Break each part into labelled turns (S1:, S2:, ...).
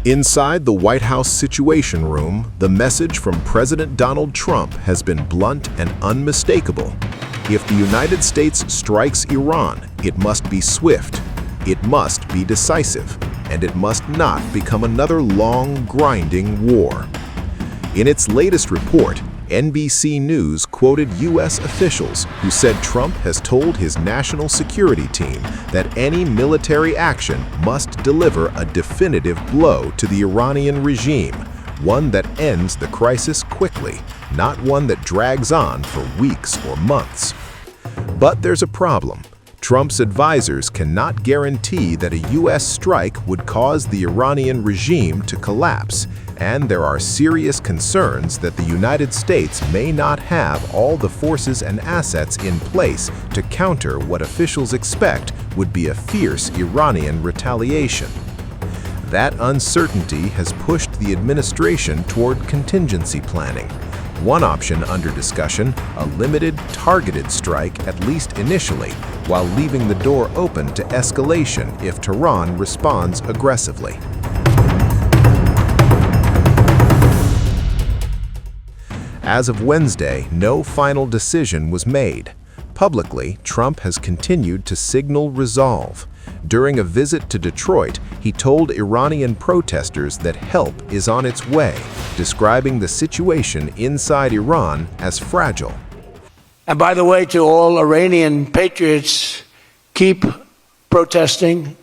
S1: Inside the White House Situation Room, the message from President Donald Trump has been blunt and unmistakable. If the United States strikes Iran, it must be swift, it must be decisive, and it must not become another long, grinding war. In its latest report, NBC News quoted U.S. officials who said Trump has told his national security team that any military action must deliver a definitive blow to the Iranian regime, one that ends the crisis quickly, not one that drags on for weeks or months. But there's a problem. Trump's advisors cannot guarantee that a U.S. strike would cause the Iranian regime to collapse, and there are serious concerns that the United States may not have all the forces and assets in place to counter what officials expect would be a fierce Iranian retaliation. That uncertainty has pushed the administration toward contingency planning. One option under discussion, a limited, targeted strike, at least initially, while leaving the door open to escalation if Tehran responds aggressively. As of Wednesday, no final decision was made. Publicly, Trump has continued to signal resolve. During a visit to Detroit, he told Iranian protesters that help is on its way, describing the situation inside Iran as fragile.
S2: And by the way, to all Iranian patriots, keep protesting,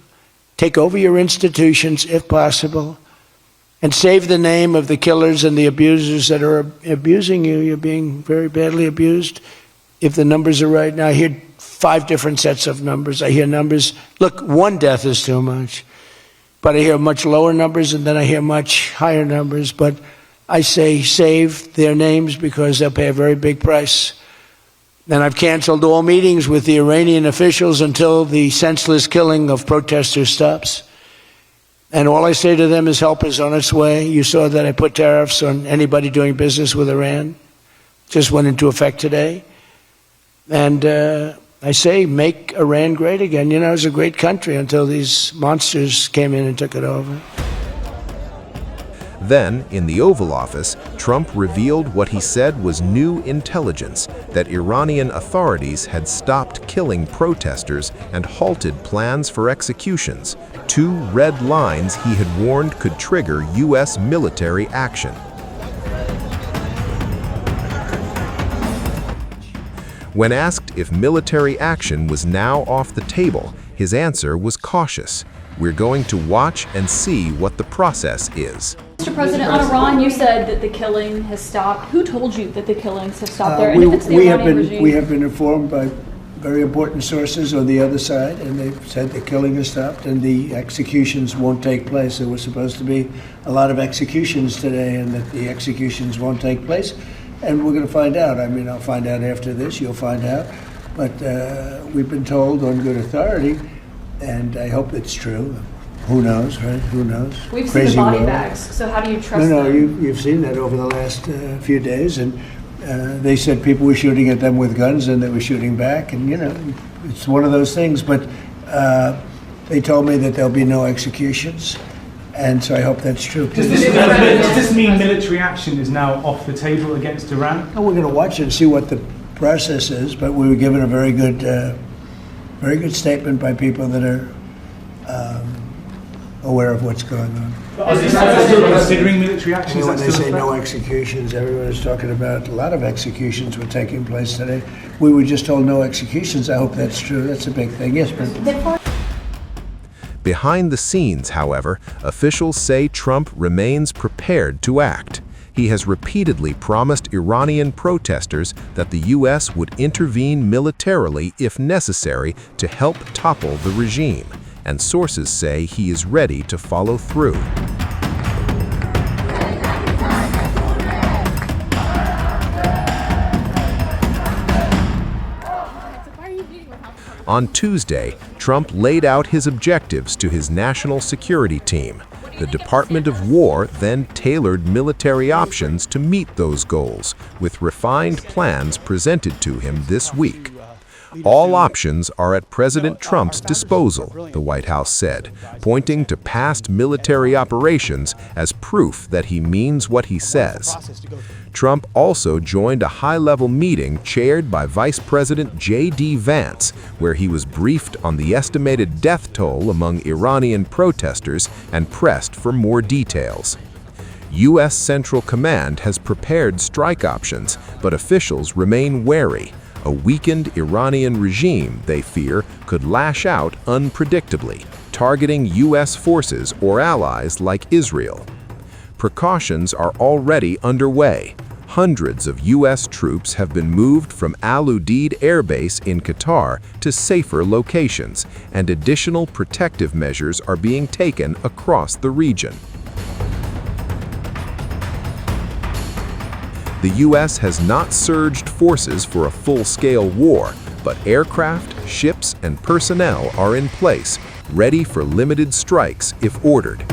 S2: take over your institutions if possible, and save the name of the killers and the abusers that are abusing you. You're being very badly abused. If the numbers are right now, I hear 5 different sets of numbers. I hear numbers, look, 1 death is too much. But I hear much lower numbers, and then I hear much higher numbers. But I say save their names because they'll pay a very big price. And I've canceled all meetings with the Iranian officials until the senseless killing of protesters stops. And all I say to them is help is on its way. You saw that I put tariffs on anybody doing business with Iran. Just went into effect today. And I say make Iran great again. You know, it was a great country until these monsters came in and took it over.
S1: Then, in the Oval Office, Trump revealed what he said was new intelligence, that Iranian authorities had stopped killing protesters and halted plans for executions, 2 red lines he had warned could trigger U.S. military action. When asked if military action was now off the table, his answer was cautious. We're going to watch and see what the process is.
S3: Mr. President, on Iran, you said that the killing has stopped. Who told you that the killings have stopped there?
S2: And if it's the Iranian regime? We have been informed by very important sources on the other side, and they've said the killing has stopped and the executions won't take place. There was supposed to be a lot of executions today, and that the executions won't take place. And we're going to find out. I mean, I'll find out after this. You'll find out. But we've been told on good authority, and I hope it's true. Who knows, right? Who knows?
S3: We've seen the body bags, so how do you trust them?
S2: No, you've seen that over the last few days, and they said people were shooting at them with guns, and they were shooting back, and, you know, it's one of those things. But they told me that there'll be no executions, and so I hope that's true.
S4: Does this mean military action is now off the table against Iran?
S2: Well, we're going to watch it and see what the process is, but we were given a very good statement by people that are aware of what's going on.
S4: Are they still considering military actions?
S2: When they say no executions, everyone is talking about a lot of executions were taking place today. We were just told no executions. I hope that's true. That's a big thing. Yes, but
S1: Behind the scenes, however, officials say Trump remains prepared to act. He has repeatedly promised Iranian protesters that the U.S. would intervene militarily if necessary to help topple the regime, and sources say he is ready to follow through. On Tuesday, Trump laid out his objectives to his national security team. The Department of War then tailored military options to meet those goals, with refined plans presented to him this week. All options are at President Trump's disposal, the White House said, pointing to past military operations as proof that he means what he says. Trump also joined a high-level meeting chaired by Vice President J.D. Vance, where he was briefed on the estimated death toll among Iranian protesters and pressed for more details. U.S. Central Command has prepared strike options, but officials remain wary. A weakened Iranian regime, they fear, could lash out unpredictably, targeting U.S. forces or allies like Israel. Precautions are already underway. Hundreds of U.S. troops have been moved from Al Udeid Air Base in Qatar to safer locations, and additional protective measures are being taken across the region. The U.S. has not surged forces for a full-scale war, but aircraft, ships, and personnel are in place, ready for limited strikes if ordered.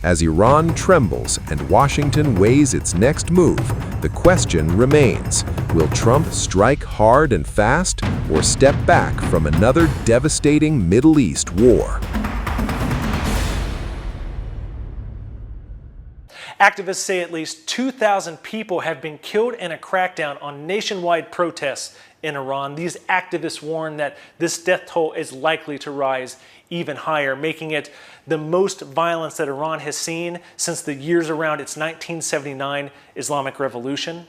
S1: As Iran trembles and Washington weighs its next move, the question remains: will Trump strike hard and fast, or step back from another devastating Middle East war?
S5: Activists say at least 2,000 people have been killed in a crackdown on nationwide protests in Iran. These activists warn that this death toll is likely to rise even higher, making it the most violence that Iran has seen since the years around its 1979 Islamic Revolution.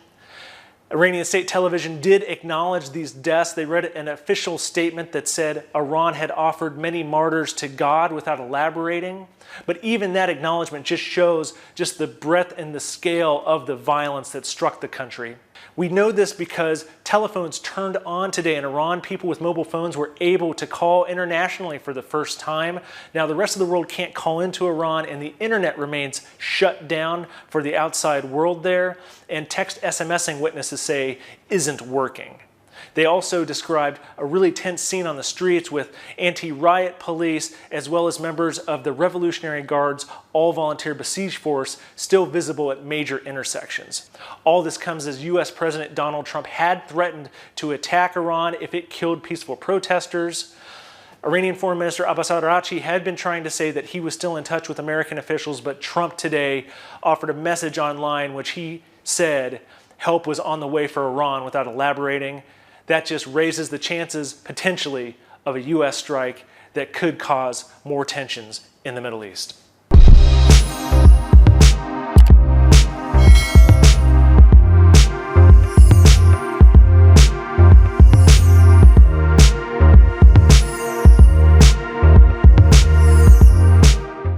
S5: Iranian state television did acknowledge these deaths. They read an official statement that said Iran had offered many martyrs to God without elaborating. But even that acknowledgement just shows just the breadth and the scale of the violence that struck the country. We know this because telephones turned on today in Iran. People with mobile phones were able to call internationally for the first time. Now the rest of the world can't call into Iran, and the internet remains shut down for the outside world there. And text SMSing, witnesses say, isn't working. They also described a really tense scene on the streets with anti-riot police as well as members of the Revolutionary Guard's all-volunteer besiege force still visible at major intersections. All this comes as U.S. President Donald Trump had threatened to attack Iran if it killed peaceful protesters. Iranian Foreign Minister Abbas Araghchi had been trying to say that he was still in touch with American officials, but Trump today offered a message online which he said help was on the way for Iran without elaborating. That just raises the chances, potentially, of a U.S. strike that could cause more tensions in the Middle East.